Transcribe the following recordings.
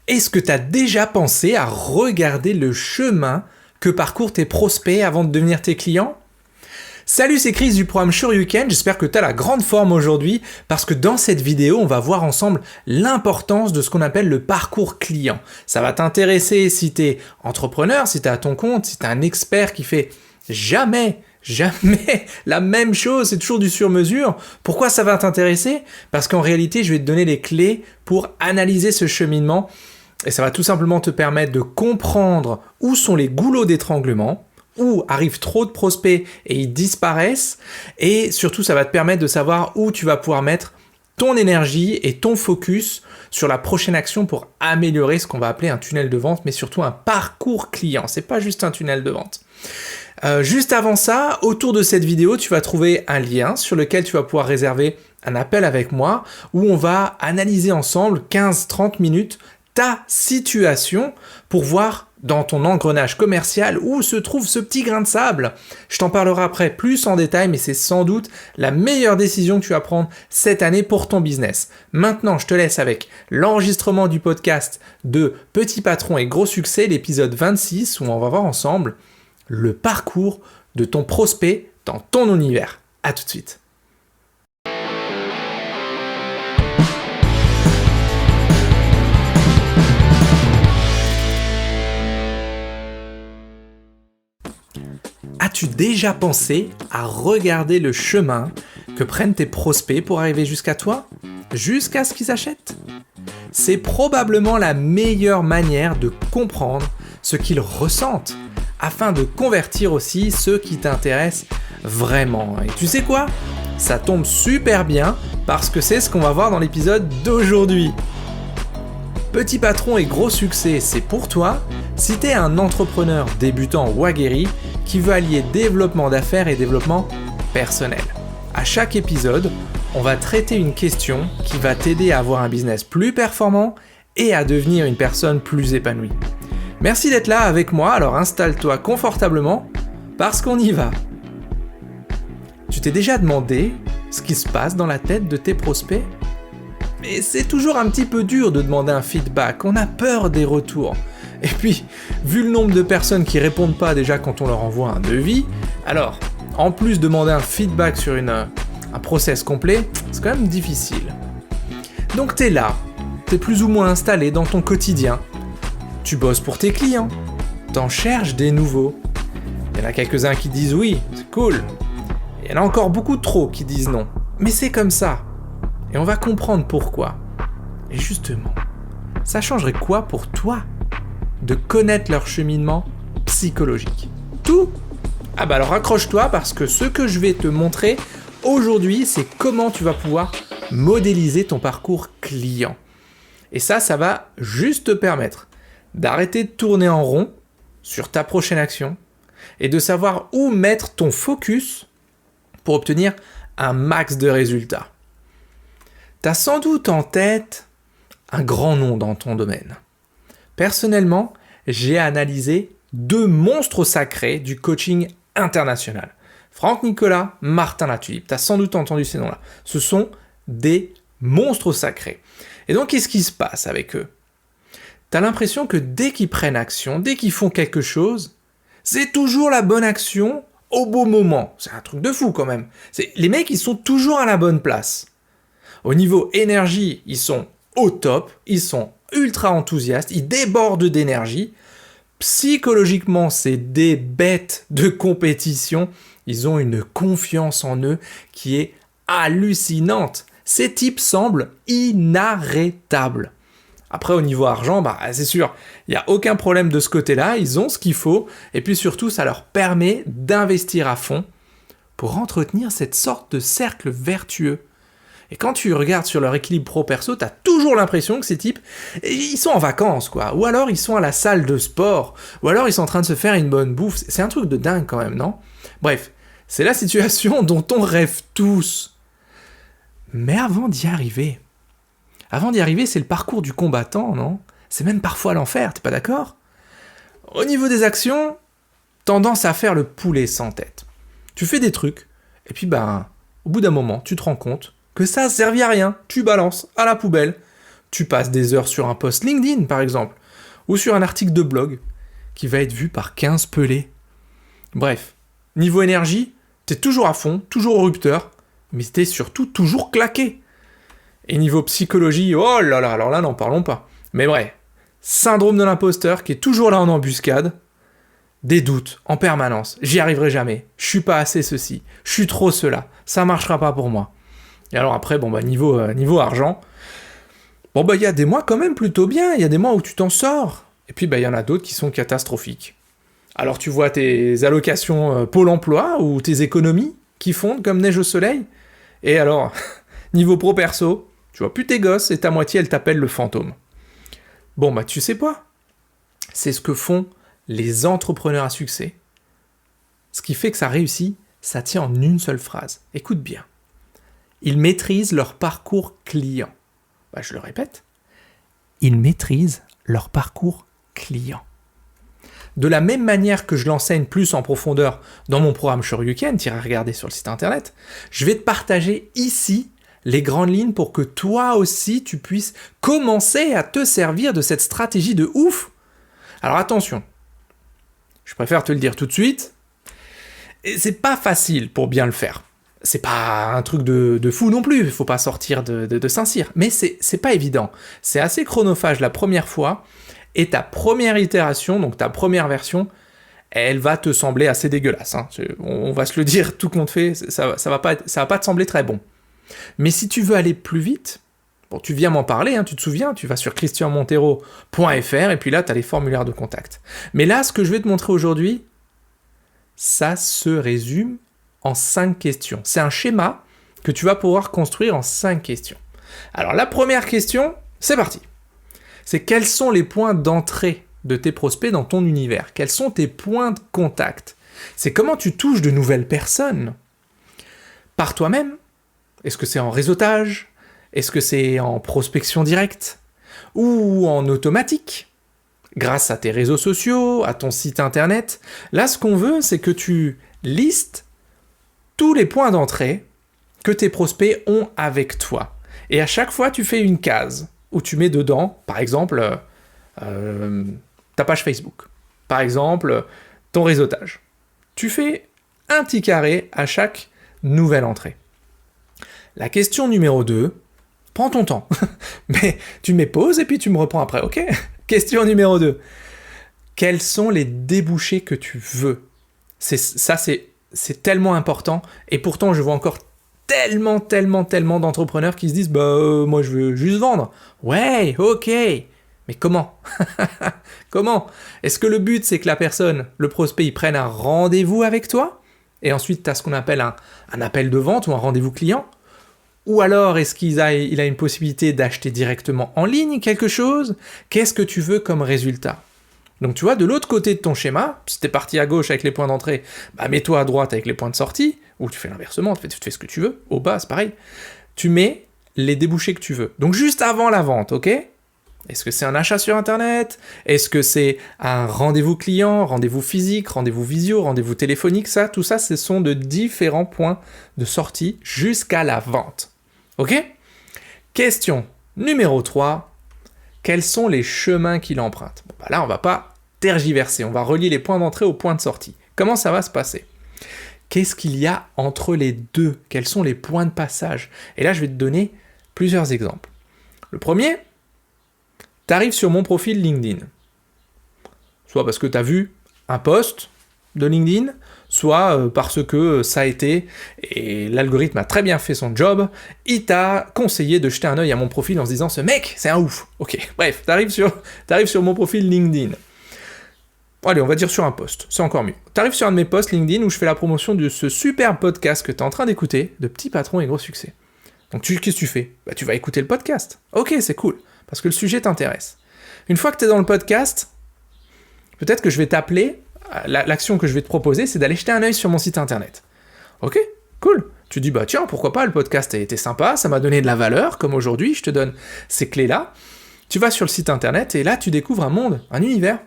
Est-ce que tu as déjà pensé à regarder le chemin que parcourent tes prospects avant de devenir tes clients ? Salut, c'est Chris du programme Shoryuken, j'espère que tu as la grande forme aujourd'hui parce que dans cette vidéo, on va voir ensemble l'importance de ce qu'on appelle le parcours client. Ça va t'intéresser si tu es entrepreneur, si tu es à ton compte, si tu es un expert qui fait jamais la même chose, c'est toujours du sur-mesure. Pourquoi ça va t'intéresser ? Parce qu'en réalité, je vais te donner les clés pour analyser ce cheminement et ça va tout simplement te permettre de comprendre où sont les goulots d'étranglement, où arrivent trop de prospects et ils disparaissent, et surtout ça va te permettre de savoir où tu vas pouvoir mettre ton énergie et ton focus sur la prochaine action pour améliorer ce qu'on va appeler un tunnel de vente, mais surtout un parcours client. C'est pas juste un tunnel de vente. Juste avant ça, autour de cette vidéo, tu vas trouver un lien sur lequel tu vas pouvoir réserver un appel avec moi où on va analyser ensemble 15-30 minutes ta situation pour voir dans ton engrenage commercial où se trouve ce petit grain de sable. Je t'en parlerai après plus en détail, mais c'est sans doute la meilleure décision que tu vas prendre cette année pour ton business. Maintenant, je te laisse avec l'enregistrement du podcast de Petit Patron et Gros Succès, l'épisode 26, où on va voir ensemble le parcours de ton prospect dans ton univers. À tout de suite. As-tu déjà pensé à regarder le chemin que prennent tes prospects pour arriver jusqu'à toi ? Jusqu'à ce qu'ils achètent ? C'est probablement la meilleure manière de comprendre ce qu'ils ressentent afin de convertir aussi ceux qui t'intéressent vraiment. Et tu sais quoi ? Ça tombe super bien parce que c'est ce qu'on va voir dans l'épisode d'aujourd'hui. Petit Patron et Gros Succès, c'est pour toi si tu es un entrepreneur débutant ou aguerri qui veut allier développement d'affaires et développement personnel. À chaque épisode, on va traiter une question qui va t'aider à avoir un business plus performant et à devenir une personne plus épanouie. Merci d'être là avec moi, alors installe-toi confortablement parce qu'on y va. Tu t'es déjà demandé ce qui se passe dans la tête de tes prospects ? Mais c'est toujours un petit peu dur de demander un feedback, on a peur des retours. Et puis, vu le nombre de personnes qui répondent pas déjà quand on leur envoie un devis, alors, en plus demander un feedback sur un process complet, c'est quand même difficile. Donc t'es là, t'es plus ou moins installé dans ton quotidien, tu bosses pour tes clients, t'en cherches des nouveaux. Il y en a quelques-uns qui disent oui, c'est cool. Il y en a encore beaucoup trop qui disent non. Mais c'est comme ça. Et on va comprendre pourquoi. Et justement, ça changerait quoi pour toi de connaître leur cheminement psychologique ? Tout ? Ah bah alors accroche-toi parce que ce que je vais te montrer aujourd'hui, c'est comment tu vas pouvoir modéliser ton parcours client. Et ça va juste te permettre d'arrêter de tourner en rond sur ta prochaine action et de savoir où mettre ton focus pour obtenir un max de résultats. T'as sans doute en tête un grand nom dans ton domaine. Personnellement, j'ai analysé 2 monstres sacrés du coaching international. Franck Nicolas, Martin Latulippe. T'as sans doute entendu ces noms-là. Ce sont des monstres sacrés. Et donc, qu'est-ce qui se passe avec eux ? T'as l'impression que dès qu'ils prennent action, dès qu'ils font quelque chose, c'est toujours la bonne action au bon moment. C'est un truc de fou quand même. Les mecs, ils sont toujours à la bonne place. Au niveau énergie, ils sont au top, ils sont ultra enthousiastes, ils débordent d'énergie. Psychologiquement, c'est des bêtes de compétition. Ils ont une confiance en eux qui est hallucinante. Ces types semblent inarrêtables. Après, au niveau argent, c'est sûr, il n'y a aucun problème de ce côté-là, ils ont ce qu'il faut, et puis surtout, ça leur permet d'investir à fond pour entretenir cette sorte de cercle vertueux. Et quand tu regardes sur leur équilibre pro-perso, tu as toujours l'impression que ces types, ils sont en vacances, quoi. Ou alors ils sont à la salle de sport, ou alors ils sont en train de se faire une bonne bouffe. C'est un truc de dingue quand même, non ? Bref, c'est la situation dont on rêve tous. Mais avant d'y arriver, c'est le parcours du combattant, non ? C'est même parfois l'enfer, t'es pas d'accord ? Au niveau des actions, tendance à faire le poulet sans tête. Tu fais des trucs, et puis au bout d'un moment, tu te rends compte que ça a servi à rien, tu balances à la poubelle Tu passes des heures sur un post LinkedIn, par exemple, ou sur un article de blog qui va être vu par 15 pelés. Bref, niveau énergie, t'es toujours à fond, toujours au rupteur, mais t'es surtout toujours claqué. Et niveau psychologie, oh là là, alors là, n'en parlons pas. Mais bref, syndrome de l'imposteur qui est toujours là en embuscade, des doutes en permanence, j'y arriverai jamais, je suis pas assez ceci, je suis trop cela, ça marchera pas pour moi. Et alors après, niveau argent, il y a des mois quand même plutôt bien, il y a des mois où tu t'en sors, et puis il y en a d'autres qui sont catastrophiques. Alors tu vois tes allocations Pôle emploi ou tes économies qui fondent comme neige au soleil, et alors, niveau pro-perso, tu vois plus tes gosses et ta moitié elle t'appelle le fantôme. Tu sais quoi ? C'est ce que font les entrepreneurs à succès. Ce qui fait que ça réussit, ça tient en une seule phrase. Écoute bien. Ils maîtrisent leur parcours client. Je le répète. Ils maîtrisent leur parcours client. De la même manière que je l'enseigne plus en profondeur dans mon programme Shoryuken, t'iras regarder sur le site internet, je vais te partager ici les grandes lignes pour que toi aussi tu puisses commencer à te servir de cette stratégie de ouf. Alors attention, je préfère te le dire tout de suite, et c'est pas facile pour bien le faire. C'est pas un truc de fou non plus, il faut pas sortir de Saint-Cyr, mais c'est pas évident. C'est assez chronophage la première fois, et ta première itération, donc ta première version, elle va te sembler assez dégueulasse. On va se le dire tout compte fait, ça va pas te sembler très bon. Mais si tu veux aller plus vite, tu viens m'en parler, tu te souviens, tu vas sur christianmontero.fr et puis là, tu as les formulaires de contact. Mais là, ce que je vais te montrer aujourd'hui, ça se résume en 5 questions. C'est un schéma que tu vas pouvoir construire en 5 questions. Alors, la première question, c'est parti. C'est quels sont les points d'entrée de tes prospects dans ton univers ? Quels sont tes points de contact ? C'est comment tu touches de nouvelles personnes par toi-même ? Est-ce que c'est en réseautage ? Est-ce que c'est en prospection directe ? Ou en automatique ? Grâce à tes réseaux sociaux, à ton site internet. Là, ce qu'on veut, c'est que tu listes tous les points d'entrée que tes prospects ont avec toi. Et à chaque fois, tu fais une case où tu mets dedans, par exemple, ta page Facebook. Par exemple, ton réseautage. Tu fais un petit carré à chaque nouvelle entrée. La question numéro 2, prends ton temps, mais tu mets pause et puis tu me reprends après, ok ? Question numéro 2, quels sont les débouchés que tu veux ? C'est tellement important, et pourtant je vois encore tellement d'entrepreneurs qui se disent moi je veux juste vendre. Ouais, ok, mais comment ? Comment ? Est-ce que le but c'est que la personne, le prospect, il prenne un rendez-vous avec toi ? Et ensuite tu as ce qu'on appelle un appel de vente ou un rendez-vous client ? Ou alors, est-ce qu'il a une possibilité d'acheter directement en ligne quelque chose ? Qu'est-ce que tu veux comme résultat ? Donc tu vois, de l'autre côté de ton schéma, si t'es parti à gauche avec les points d'entrée, mets-toi à droite avec les points de sortie, ou tu fais l'inversement, tu fais ce que tu veux, au bas, c'est pareil. Tu mets les débouchés que tu veux. Donc juste avant la vente, ok ? Est-ce que c'est un achat sur Internet ? Est-ce que c'est un rendez-vous client, rendez-vous physique, rendez-vous visio, rendez-vous téléphonique ? Tout ça, ce sont de différents points de sortie jusqu'à la vente. Ok ? Question numéro 3. Quels sont les chemins qu'il emprunte ? Là, on va pas tergiverser. On va relier les points d'entrée aux points de sortie. Comment ça va se passer ? Qu'est-ce qu'il y a entre les deux ? Quels sont les points de passage ? Et là, je vais te donner plusieurs exemples. Le premier, tu arrives sur mon profil LinkedIn. Soit parce que tu as vu un post de LinkedIn, soit parce que ça a été, et l'algorithme a très bien fait son job, il t'a conseillé de jeter un œil à mon profil en se disant « ce mec, c'est un ouf ». Ok, bref, t'arrives sur mon profil LinkedIn. Allez, on va dire sur un post, c'est encore mieux. T'arrives sur un de mes posts LinkedIn où je fais la promotion de ce super podcast que t'es en train d'écouter, de Petit Patron et Gros Succès. Donc qu'est-ce que tu fais ? Tu vas écouter le podcast. Ok, c'est cool, parce que le sujet t'intéresse. Une fois que t'es dans le podcast, peut-être que je vais t'appeler. L'action que je vais te proposer, c'est d'aller jeter un œil sur mon site internet. Ok, cool. Tu dis, tiens, pourquoi pas, le podcast a été sympa, ça m'a donné de la valeur, comme aujourd'hui, je te donne ces clés-là. Tu vas sur le site internet, et là, tu découvres un monde, un univers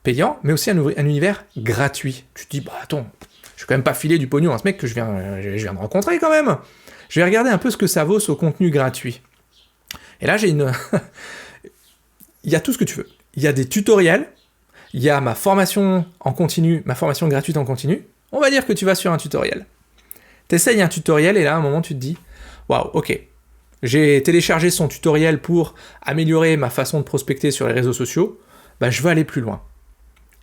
payant, mais aussi un univers gratuit. Tu te dis, attends, je vais quand même pas filer du pognon à ce mec que je viens de rencontrer, quand même. Je vais regarder un peu ce que ça vaut, ce contenu gratuit. Et là, il y a tout ce que tu veux. Il y a des tutoriels, il y a ma formation en continu, ma formation gratuite en continu. On va dire que tu vas sur un tutoriel. T'essayes un tutoriel et là, à un moment, tu te dis « Waouh, ok, j'ai téléchargé son tutoriel pour améliorer ma façon de prospecter sur les réseaux sociaux, je veux aller plus loin. »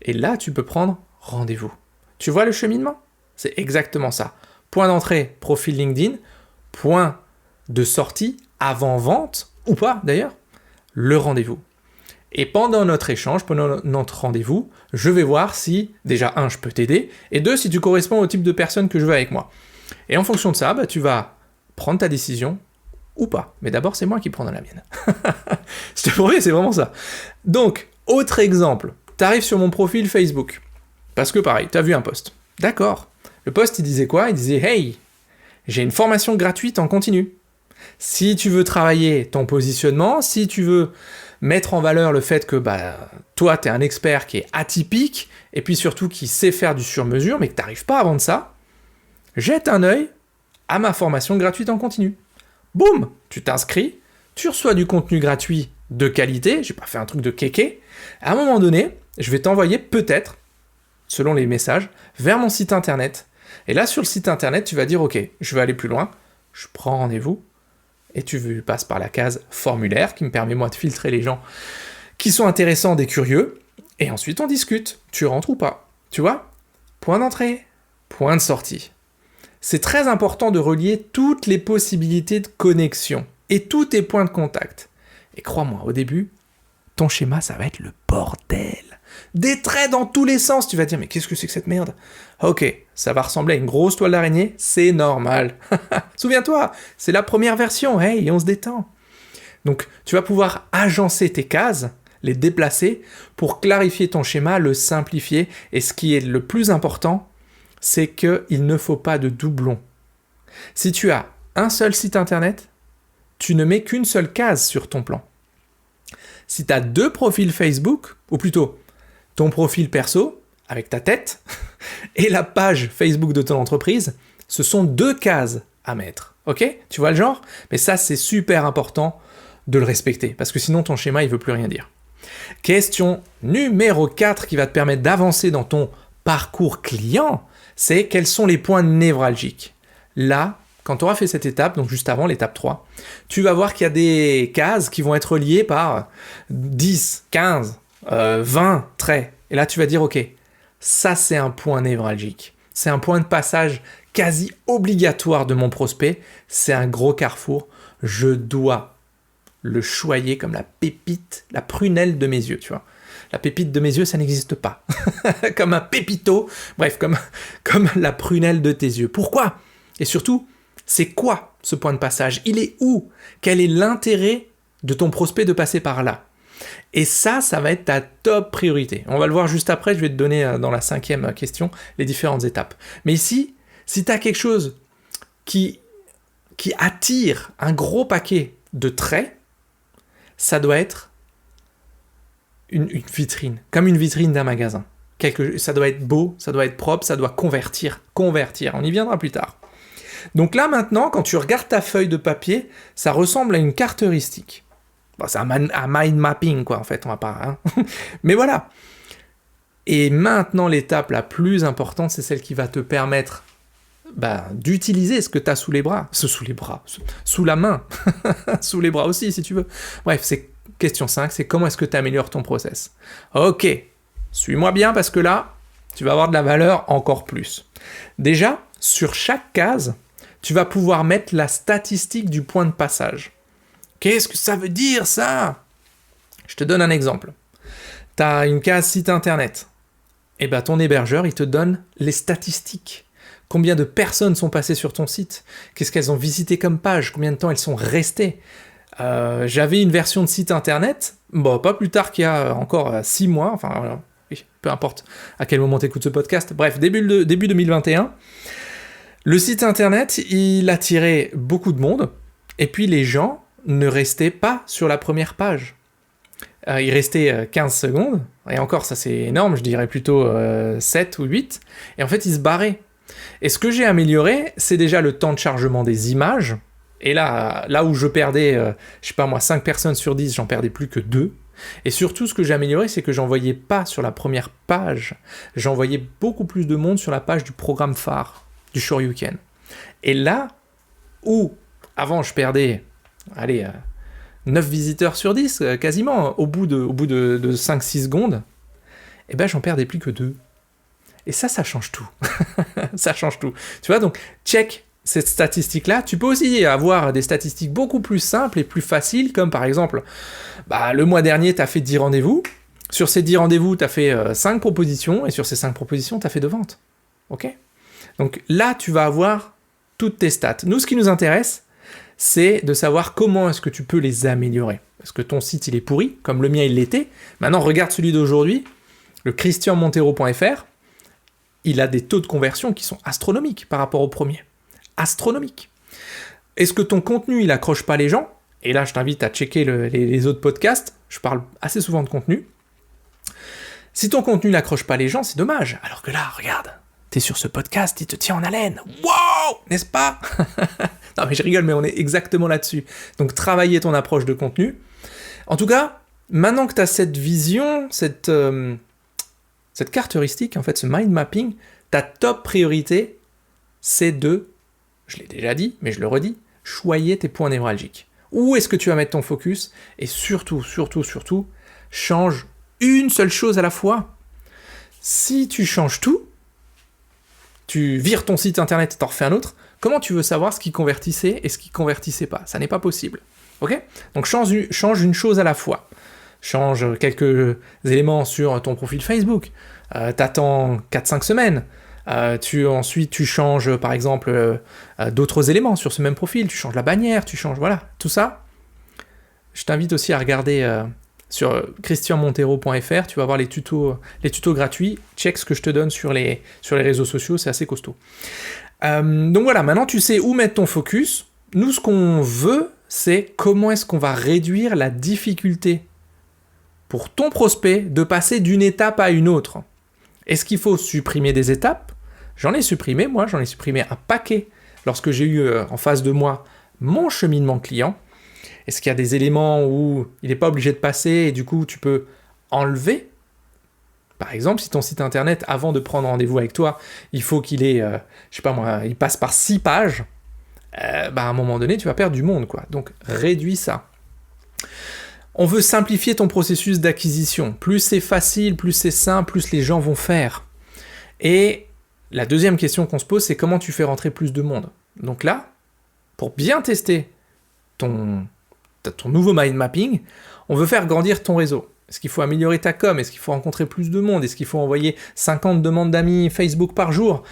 Et là, tu peux prendre rendez-vous. Tu vois le cheminement ? C'est exactement ça. Point d'entrée, profil LinkedIn. Point de sortie, avant-vente, ou pas d'ailleurs, le rendez-vous. Et pendant notre échange, pendant notre rendez-vous, je vais voir si, déjà, 1, je peux t'aider, et 2, si tu corresponds au type de personne que je veux avec moi. Et en fonction de ça, tu vas prendre ta décision ou pas. Mais d'abord, c'est moi qui prends la mienne. Je te promets, c'est vraiment ça. Donc, autre exemple, tu arrives sur mon profil Facebook. Parce que pareil, tu as vu un post. D'accord. Le post, il disait quoi ? Il disait « Hey, j'ai une formation gratuite en continu. Si tu veux travailler ton positionnement, si tu veux mettre en valeur le fait que toi, tu es un expert qui est atypique, et puis surtout qui sait faire du sur-mesure, mais que tu n'arrives pas à vendre ça, jette un œil à ma formation gratuite en continu. » Boum, tu t'inscris, tu reçois du contenu gratuit de qualité, j'ai pas fait un truc de kéké. À un moment donné, je vais t'envoyer peut-être, selon les messages, vers mon site internet. Et là, sur le site internet, tu vas dire « Ok, je vais aller plus loin, je prends rendez-vous. » Et tu passes par la case formulaire qui me permet moi de filtrer les gens qui sont intéressants, des curieux. Et ensuite, on discute. Tu rentres ou pas. Tu vois ? Point d'entrée, point de sortie. C'est très important de relier toutes les possibilités de connexion et tous tes points de contact. Et crois-moi, au début, ton schéma, ça va être le bordel. Des traits dans tous les sens. Tu vas dire, mais qu'est-ce que c'est que cette merde ? Ok, ça va ressembler à une grosse toile d'araignée, c'est normal. Souviens-toi, c'est la première version, hey, on se détend. Donc, tu vas pouvoir agencer tes cases, les déplacer, pour clarifier ton schéma, le simplifier. Et ce qui est le plus important, c'est qu'il ne faut pas de doublons. Si tu as un seul site internet, tu ne mets qu'une seule case sur ton plan. Si tu as 2 profils Facebook, ou plutôt ton profil perso, avec ta tête, et la page Facebook de ton entreprise, ce sont 2 cases à mettre. Ok ? Tu vois le genre ? Mais ça, c'est super important de le respecter, parce que sinon ton schéma, il veut plus rien dire. Question numéro 4 qui va te permettre d'avancer dans ton parcours client, c'est quels sont les points névralgiques. Là, quand tu auras fait cette étape, donc juste avant l'étape 3, tu vas voir qu'il y a des cases qui vont être reliées par 10, 15, 20 traits. Et là, tu vas dire, ok, ça c'est un point névralgique. C'est un point de passage quasi obligatoire de mon prospect. C'est un gros carrefour. Je dois le choyer comme la pépite, la prunelle de mes yeux, tu vois. La pépite de mes yeux, ça n'existe pas. Comme un pépito, bref, comme la prunelle de tes yeux. Pourquoi ? Et surtout, c'est quoi ce point de passage ? Il est où ? Quel est l'intérêt de ton prospect de passer par là ? Et ça va être ta top priorité. On va le voir juste après, je vais te donner dans la 5e question les différentes étapes. Mais ici, si tu as quelque chose qui attire un gros paquet de traits, ça doit être une vitrine, comme une vitrine d'un magasin. Ça doit être beau, ça doit être propre, ça doit convertir. On y viendra plus tard. Donc là maintenant, quand tu regardes ta feuille de papier, ça ressemble à une carte heuristique. Bon, c'est un mind mapping, quoi, en fait, on va pas... Mais voilà. Et maintenant, l'étape la plus importante, c'est celle qui va te permettre d'utiliser ce que tu as sous les bras. Sous la main. Sous les bras aussi, si tu veux. Bref, c'est question 5, c'est comment est-ce que tu améliores ton process. Ok, suis-moi bien, parce que là, tu vas avoir de la valeur encore plus. Déjà, sur chaque case, tu vas pouvoir mettre la statistique du point de passage. Qu'est-ce que ça veut dire, ça ? Je te donne un exemple. Tu as une case site internet. Et ton hébergeur, il te donne les statistiques. Combien de personnes sont passées sur ton site ? Qu'est-ce qu'elles ont visité comme page ? Combien de temps elles sont restées ? J'avais une version de site internet, pas plus tard qu'il y a encore 6 mois, oui, peu importe à quel moment tu écoutes ce podcast. Bref, début 2021. Le site internet, il attirait beaucoup de monde, et puis les gens ne restaient pas sur la première page. Il restait 15 secondes, et encore ça c'est énorme, je dirais plutôt 7 ou 8, et en fait ils se barraient. Et ce que j'ai amélioré, c'est déjà le temps de chargement des images, Et là où je perdais, 5 personnes sur 10, j'en perdais plus que 2. Et surtout, ce que j'ai amélioré, c'est que j'envoyais pas sur la première page, j'envoyais beaucoup plus de monde sur la page du programme phare, du Shoryuken. Et là où, avant, je perdais, 9 visiteurs sur 10, quasiment, au bout de 5-6 secondes, eh ben, j'en perdais plus que 2. Et ça change tout. Ça change tout. Tu vois, donc, check cette statistique-là. Tu peux aussi avoir des statistiques beaucoup plus simples et plus faciles, comme par exemple, le mois dernier, tu as fait 10 rendez-vous. Sur ces 10 rendez-vous, tu as fait 5 propositions, et sur ces 5 propositions, tu as fait 2 ventes. Ok ? Donc là, tu vas avoir toutes tes stats. Nous, ce qui nous intéresse, c'est de savoir comment est-ce que tu peux les améliorer. Est-ce que ton site, il est pourri, comme le mien, il l'était. Maintenant, regarde celui d'aujourd'hui, le christianmontero.fr. Il a des taux de conversion qui sont astronomiques par rapport au premier. Astronomiques. Est-ce que ton contenu, il accroche pas les gens ? Et là, je t'invite à checker les autres podcasts. Je parle assez souvent de contenu. Si ton contenu n'accroche pas les gens, c'est dommage. Alors que là, regarde, t'es sur ce podcast, il te tient en haleine. Wow ! N'est-ce pas ? Non, mais je rigole, mais on est exactement là-dessus. Donc, travailler ton approche de contenu. En tout cas, maintenant que tu as cette vision, cette carte heuristique, en fait, ce mind mapping, ta top priorité, c'est de, je l'ai déjà dit, mais je le redis, choyer tes points névralgiques. Où est-ce que tu vas mettre ton focus ? Et surtout, change une seule chose à la fois. Si tu changes tout, tu vires ton site internet et t'en refais un autre, comment tu veux savoir ce qui convertissait et ce qui convertissait pas ? Ça n'est pas possible. Ok ? Donc change une chose à la fois. Change quelques éléments sur ton profil Facebook. T'attends 4-5 semaines. Ensuite, tu changes, par exemple, d'autres éléments sur ce même profil. Tu changes la bannière, voilà, tout ça. Je t'invite aussi à regarder sur christianmontero.fr. Tu vas voir les tutos gratuits. Check ce que je te donne sur les réseaux sociaux, c'est assez costaud. Donc voilà, maintenant tu sais où mettre ton focus. Nous, ce qu'on veut, c'est comment est-ce qu'on va réduire la difficulté pour ton prospect de passer d'une étape à une autre. Est-ce qu'il faut supprimer des étapes ? J'en ai supprimé un paquet lorsque j'ai eu en face de moi mon cheminement client. Est-ce qu'il y a des éléments où il n'est pas obligé de passer et du coup tu peux enlever ? Par exemple, si ton site internet, avant de prendre rendez-vous avec toi, il faut qu'il ait, il passe par 6 pages, à un moment donné, tu vas perdre du monde, quoi. Donc, réduis ça. On veut simplifier ton processus d'acquisition. Plus c'est facile, plus c'est simple, plus les gens vont faire. Et la deuxième question qu'on se pose, c'est comment tu fais rentrer plus de monde. Donc là, pour bien tester ton nouveau mind mapping, on veut faire grandir ton réseau. Est-ce qu'il faut améliorer ta com ? Est-ce qu'il faut rencontrer plus de monde ? Est-ce qu'il faut envoyer 50 demandes d'amis Facebook par jour ?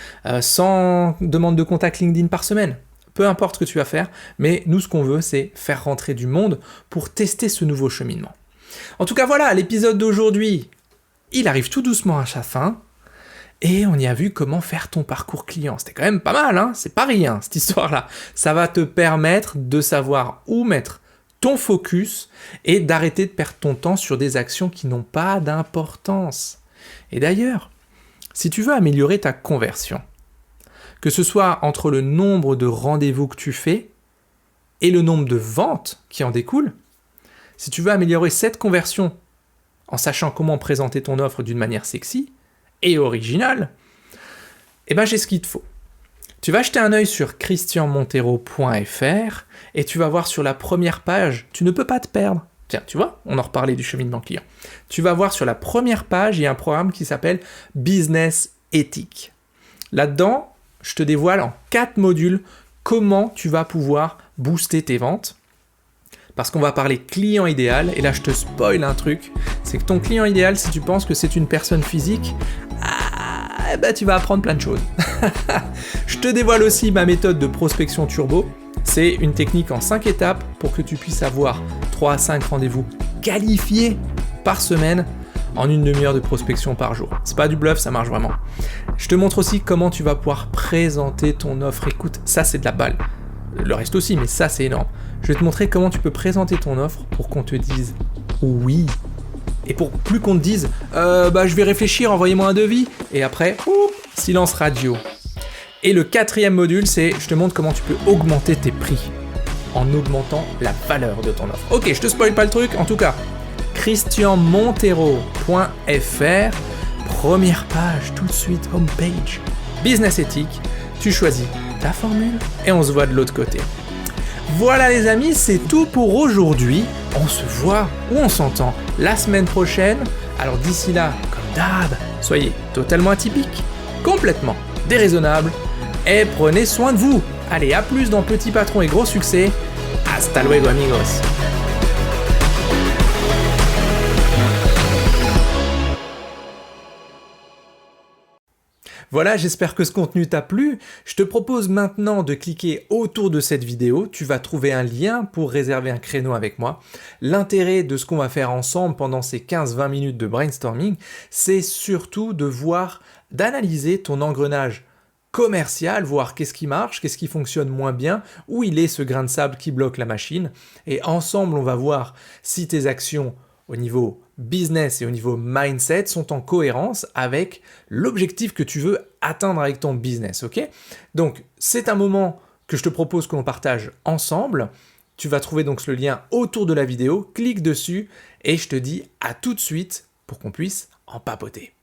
100 demandes de contact LinkedIn par semaine ? Peu importe ce que tu vas faire, mais nous, ce qu'on veut, c'est faire rentrer du monde pour tester ce nouveau cheminement. En tout cas, voilà, l'épisode d'aujourd'hui, il arrive tout doucement à sa fin, et on y a vu comment faire ton parcours client. C'était quand même pas mal, hein ? C'est pas rien, cette histoire-là. Ça va te permettre de savoir où mettre ton focus et d'arrêter de perdre ton temps sur des actions qui n'ont pas d'importance. Et d'ailleurs, si tu veux améliorer ta conversion, que ce soit entre le nombre de rendez-vous que tu fais et le nombre de ventes qui en découlent, si tu veux améliorer cette conversion en sachant comment présenter ton offre d'une manière sexy et originale, j'ai ce qu'il te faut. Tu vas jeter un œil sur christianmontero.fr et tu vas voir sur la première page, tu ne peux pas te perdre. Tiens, tu vois, on en reparlait du cheminement client. Tu vas voir sur la première page, il y a un programme qui s'appelle Business Ethics. Là-dedans, je te dévoile en 4 modules comment tu vas pouvoir booster tes ventes. Parce qu'on va parler client idéal, et là je te spoil un truc, c'est que ton client idéal, si tu penses que c'est une personne physique, tu vas apprendre plein de choses. Je te dévoile aussi ma méthode de prospection turbo. C'est une technique en 5 étapes pour que tu puisses avoir 3 à 5 rendez-vous qualifiés par semaine en une demi-heure de prospection par jour. C'est pas du bluff, ça marche vraiment. Je te montre aussi comment tu vas pouvoir présenter ton offre. Écoute, ça c'est de la balle. Le reste aussi, mais ça c'est énorme. Je vais te montrer comment tu peux présenter ton offre pour qu'on te dise oui. Et pour plus qu'on te dise je vais réfléchir, envoyez-moi un devis. Et après, silence radio. Et le 4e module, c'est je te montre comment tu peux augmenter tes prix. en augmentant la valeur de ton offre. Ok, je te spoil pas le truc, en tout cas, christianmontero.fr, première page, tout de suite, homepage, business éthique, tu choisis ta formule et on se voit de l'autre côté. Voilà les amis, c'est tout pour aujourd'hui. On se voit ou on s'entend la semaine prochaine. Alors d'ici là, comme d'hab, soyez totalement atypiques, complètement déraisonnables et prenez soin de vous. Allez, à plus dans Petit Patron et Gros Succès. Hasta luego amigos. Voilà, j'espère que ce contenu t'a plu. Je te propose maintenant de cliquer autour de cette vidéo. Tu vas trouver un lien pour réserver un créneau avec moi. L'intérêt de ce qu'on va faire ensemble pendant ces 15-20 minutes de brainstorming, c'est surtout de voir, d'analyser ton engrenage commercial, voir qu'est-ce qui marche, qu'est-ce qui fonctionne moins bien, où il est ce grain de sable qui bloque la machine. Et ensemble, on va voir si tes actions au niveau business et au niveau mindset sont en cohérence avec l'objectif que tu veux atteindre avec ton business, ok? Donc, c'est un moment que je te propose que l'on partage ensemble. Tu vas trouver donc le lien autour de la vidéo, clique dessus et je te dis à tout de suite pour qu'on puisse en papoter.